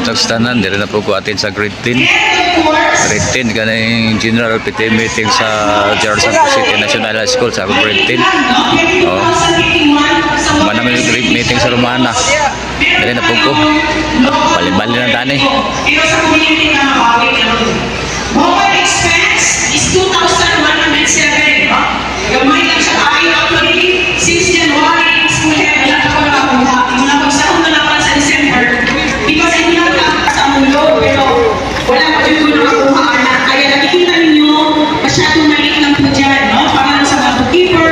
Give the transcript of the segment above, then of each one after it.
tagstanan, dire na po ko atin sa grade 10. Grade 10, ganang general PTA meeting sa General Santos City National High School sa akong grade 10. Oh. Manang yung grade meeting sa Romana. Dire na po ko. Bali-bali na tani. Mobile expense is 2,107. Gamay lang siya tayo actually since January. School head wala ko nakapunta. Mula pagsahon na naman sa December. Because hindi lang sa mundo pero wala pa dyan ko nakakuha na. Kaya nakikita ninyo masyadong maliit lang po dyan. No? Para sa mga bookkeeper,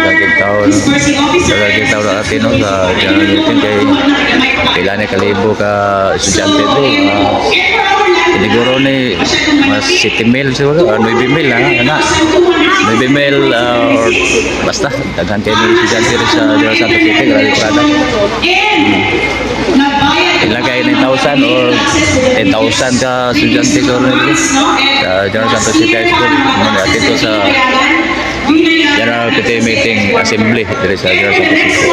disbursing officer. Lagi tao na natin no, sa general meeting kay pila ni kalibo ka estudyante ito. Siguro ni mas City Mail siguro, 9 mil na, 9 mil or basta, daghan kayo ng estudyante rin sa General Santos City, Grado Prada. Ilang kayo 9,000 or 10,000 ka estudyante ko rin sa General Santos City High School. At ito sa General PTA Meeting Assembly dito sa General Santos City.